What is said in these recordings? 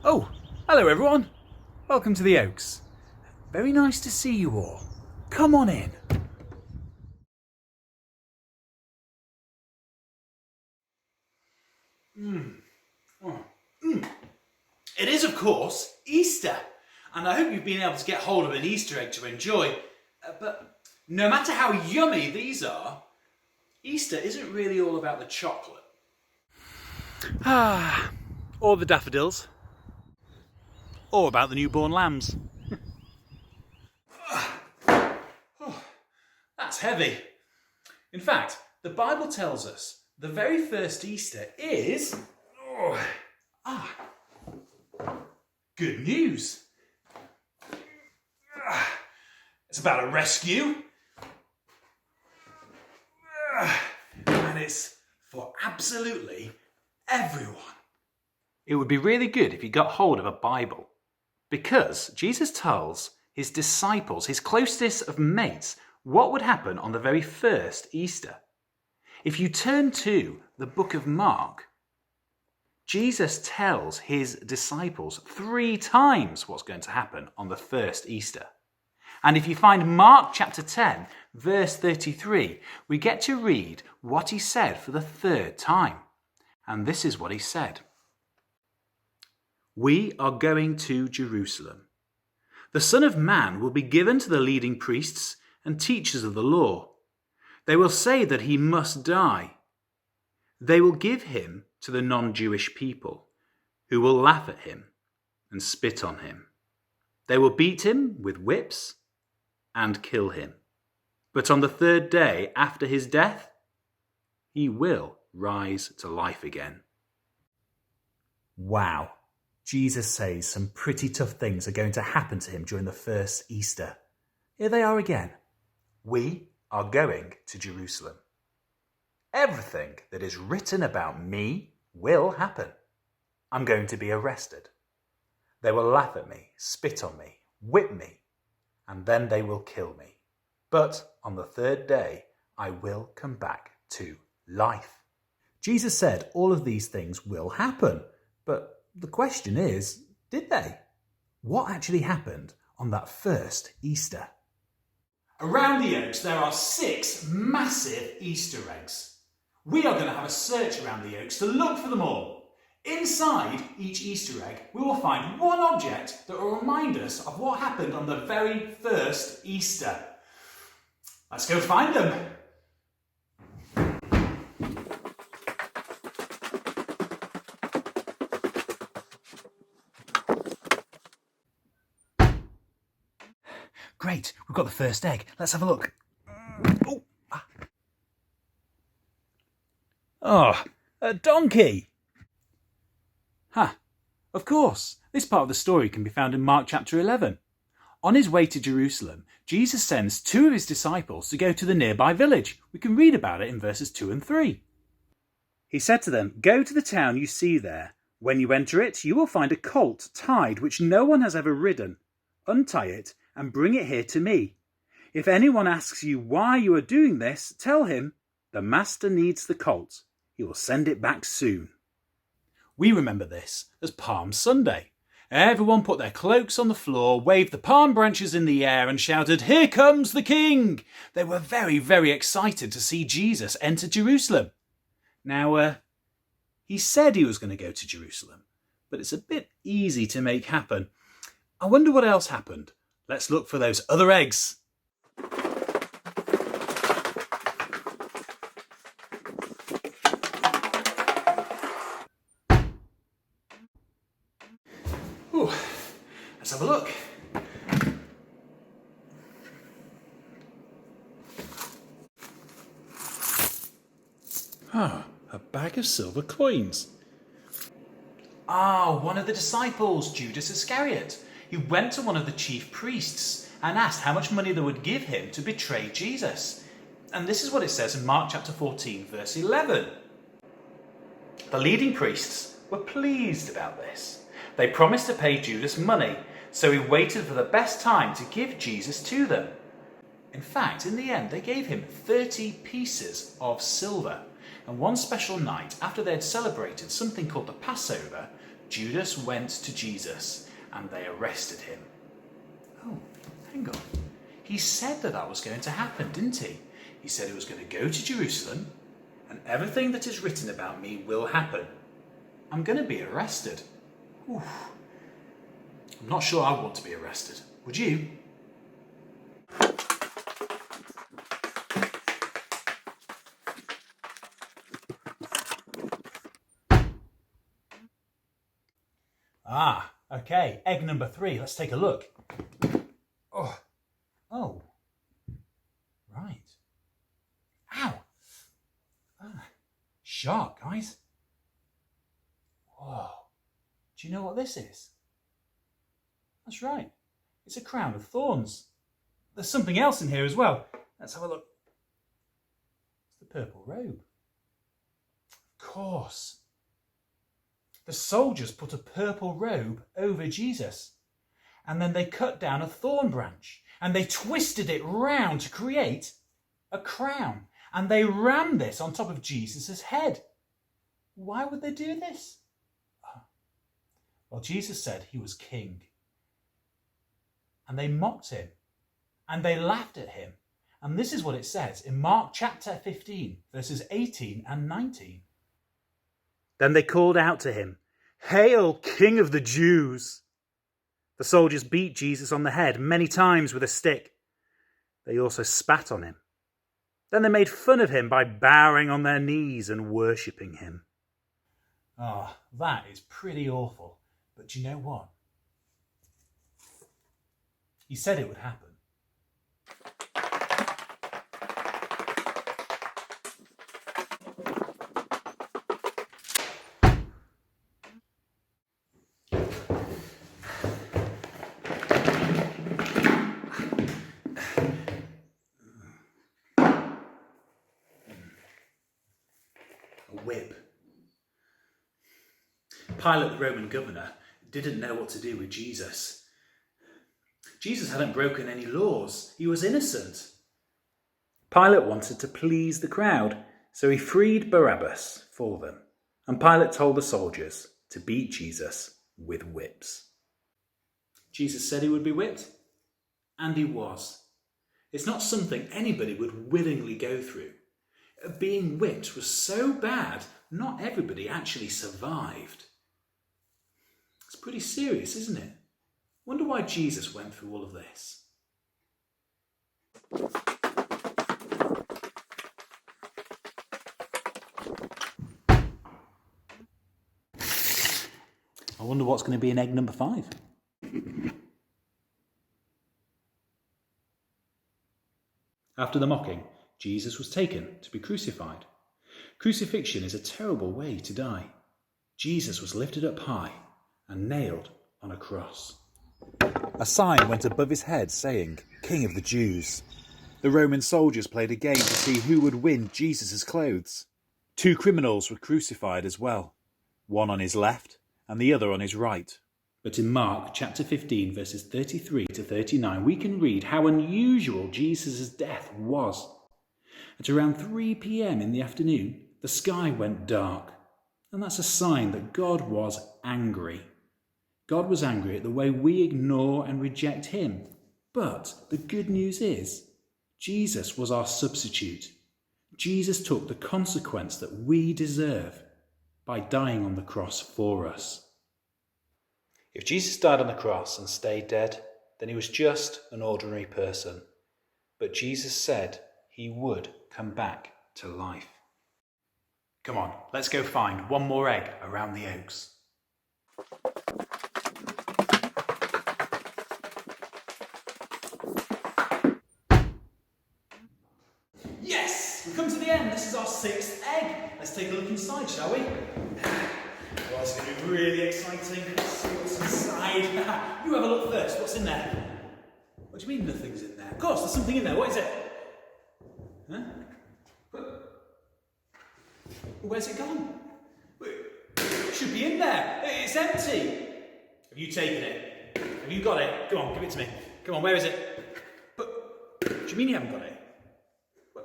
Oh, hello everyone. Welcome to the Oaks. Very nice to see you all. Come on in. It is, of course, Easter. And I hope you've been able to get hold of an Easter egg to enjoy. But no matter how yummy these are, Easter isn't really all about the chocolate. Or the daffodils. Or about the newborn lambs. That's heavy. In fact, the Bible tells us the very first Easter is... good news. It's about a rescue. And it's for absolutely everyone. It would be really good if you got hold of a Bible, because Jesus tells his disciples, his closest of mates, what would happen on the very first Easter. If you turn to the book of Mark, Jesus tells his disciples 3 times what's going to happen on the first Easter. And if you find Mark chapter 10, verse 33, we get to read what he said for the 3rd time. And this is what he said. We are going to Jerusalem. The Son of Man will be given to the leading priests and teachers of the law. They will say that he must die. They will give him to the non-Jewish people, who will laugh at him and spit on him. They will beat him with whips and kill him. But on the 3rd day after his death, he will rise to life again. Wow. Jesus says some pretty tough things are going to happen to him during the first Easter. Here they are again. We are going to Jerusalem. Everything that is written about me will happen. I'm going to be arrested. They will laugh at me, spit on me, whip me, and then they will kill me. But on the 3rd day, I will come back to life. Jesus said all of these things will happen, but the question is, did they? What actually happened on that first Easter? Around the Oaks, there are 6 massive Easter eggs. We are going to have a search around the Oaks to look for them all. Inside each Easter egg, we will find one object that will remind us of what happened on the very first Easter. Let's go find them. Great, we've got the first egg. Let's have a look. Oh, a donkey! Of course. This part of the story can be found in Mark chapter 11. On his way to Jerusalem, Jesus sends 2 of his disciples to go to the nearby village. We can read about it in verses 2 and 3. He said to them, "Go to the town you see there. When you enter it, you will find a colt tied which no one has ever ridden. Untie it and bring it here to me. If anyone asks you why you are doing this, tell him, the master needs the colt. He will send it back soon." We remember this as Palm Sunday. Everyone put their cloaks on the floor, waved the palm branches in the air and shouted, "Here comes the King!" They were very, very excited to see Jesus enter Jerusalem. Now, he said he was going to go to Jerusalem, but it's a bit easy to make happen. I wonder what else happened. Let's look for those other eggs. Ooh, let's have a look. A bag of silver coins. One of the disciples, Judas Iscariot. He went to one of the chief priests and asked how much money they would give him to betray Jesus. And this is what it says in Mark chapter 14, verse 11. The leading priests were pleased about this. They promised to pay Judas money, so he waited for the best time to give Jesus to them. In fact, in the end, they gave him 30 pieces of silver. And one special night, after they had celebrated something called the Passover, Judas went to Jesus and they arrested him. Oh, hang on. He said that was going to happen, didn't he? He said he was going to go to Jerusalem and everything that is written about me will happen. I'm going to be arrested. Oof. I'm not sure I want to be arrested. Would you? Ah, okay. Egg number 3. Let's take a look. Oh. Right. Ow. Sharp, guys. Whoa. Do you know what this is? That's right. It's a crown of thorns. There's something else in here as well. Let's have a look. It's the purple robe. Of course. The soldiers put a purple robe over Jesus. And then they cut down a thorn branch. And they twisted it round to create a crown. And they rammed this on top of Jesus' head. Why would they do this? Well, Jesus said he was king. And they mocked him. And they laughed at him. And this is what it says in Mark chapter 15, verses 18 and 19. Then they called out to him, "Hail, King of the Jews!" The soldiers beat Jesus on the head many times with a stick. They also spat on him. Then they made fun of him by bowing on their knees and worshipping him. That is pretty awful. But do you know what? He said it would happen. A whip. Pilate, the Roman governor, didn't know what to do with Jesus. Jesus hadn't broken any laws. He was innocent. Pilate wanted to please the crowd, so he freed Barabbas for them. And Pilate told the soldiers to beat Jesus with whips. Jesus said he would be whipped, and he was. It's not something anybody would willingly go through. Being whipped was so bad, not everybody actually survived. It's pretty serious, isn't it? Wonder why Jesus went through all of this. I wonder what's going to be in egg number 5. After the mocking, Jesus was taken to be crucified. Crucifixion is a terrible way to die. Jesus was lifted up high and nailed on a cross. A sign went above his head saying, "King of the Jews." The Roman soldiers played a game to see who would win Jesus' clothes. 2 criminals were crucified as well, one on his left and the other on his right. But in Mark chapter 15 verses 33 to 39 we can read how unusual Jesus' death was. At around 3 p.m. in the afternoon, the sky went dark, and that's a sign that God was angry. God was angry at the way we ignore and reject him. But the good news is, Jesus was our substitute. Jesus took the consequence that we deserve by dying on the cross for us. If Jesus died on the cross and stayed dead, then he was just an ordinary person. But Jesus said he would come back to life. Come on, let's go find one more egg around the oaks. Yes! We've come to the end. This is our 6th egg. Let's take a look inside, shall we? Well, it's going to be really exciting. Let's see what's inside. You have a look first. What's in there? What do you mean nothing's in there? Of course, there's something in there. What is it? Huh? Where's it gone? It should be in there. It's empty. Have you taken it? Have you got it? Come on, give it to me. Come on, where is it? But, do you mean you haven't got it? Well,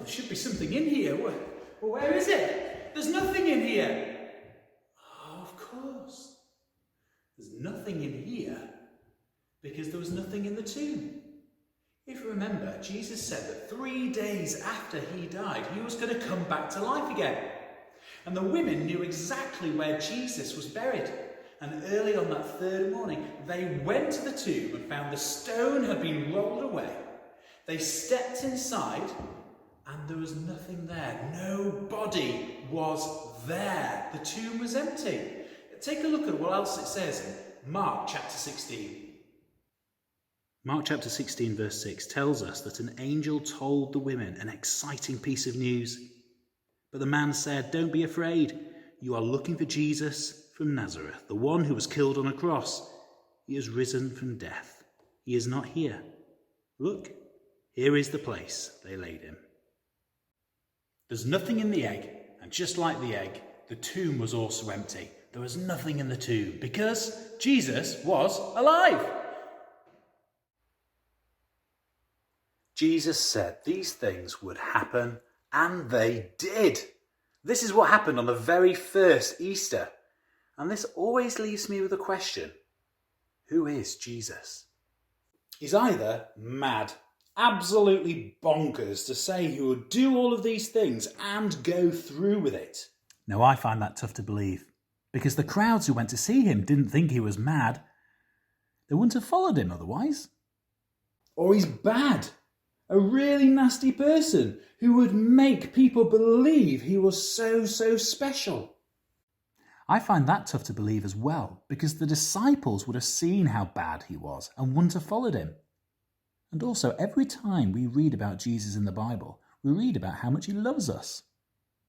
there should be something in here. Well, where is it? There's nothing in here. Oh, of course. nothing in here because there was nothing in the tomb. If you remember, Jesus said that 3 days after he died, he was going to come back to life again. And the women knew exactly where Jesus was buried. And early on that third morning, they went to the tomb and found the stone had been rolled away. They stepped inside and there was nothing there. No body was there. The tomb was empty. Take a look at what else it says in Mark chapter 16. Mark chapter 16 verse 6 tells us that an angel told the women an exciting piece of news. But the man said, "Don't be afraid. You are looking for Jesus from Nazareth, the one who was killed on a cross. He has risen from death. He is not here. Look, here is the place they laid him." There's nothing in the egg, and just like the egg, the tomb was also empty. There was nothing in the tomb because Jesus was alive. Jesus said these things would happen, and they did. This is what happened on the very first Easter. And this always leaves me with a question. Who is Jesus? He's either mad, absolutely bonkers to say he would do all of these things and go through with it. Now, I find that tough to believe, because the crowds who went to see him didn't think he was mad. They wouldn't have followed him otherwise. Or he's bad. A really nasty person who would make people believe he was so special. I find that tough to believe as well, because the disciples would have seen how bad he was and wouldn't have followed him. And also, every time we read about Jesus in the Bible, we read about how much he loves us.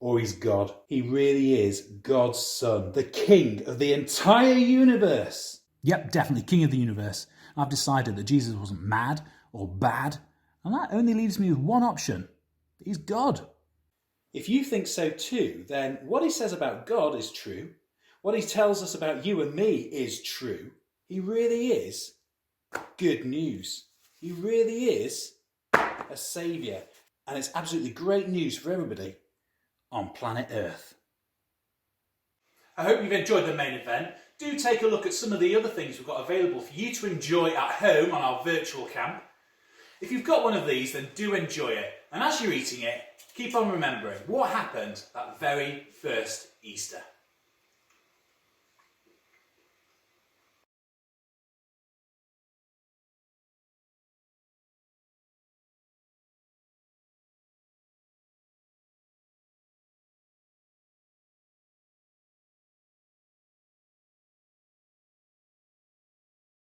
Or he's God. He really is God's son, the king of the entire universe. Yep, definitely king of the universe. I've decided that Jesus wasn't mad or bad, and that only leaves me with one option. He's God. If you think so too, then what he says about God is true. What he tells us about you and me is true. He really is good news. He really is a saviour. And it's absolutely great news for everybody on planet Earth. I hope you've enjoyed the main event. Do take a look at some of the other things we've got available for you to enjoy at home on our virtual camp. If you've got one of these, then do enjoy it. And as you're eating it, keep on remembering what happened that very first Easter.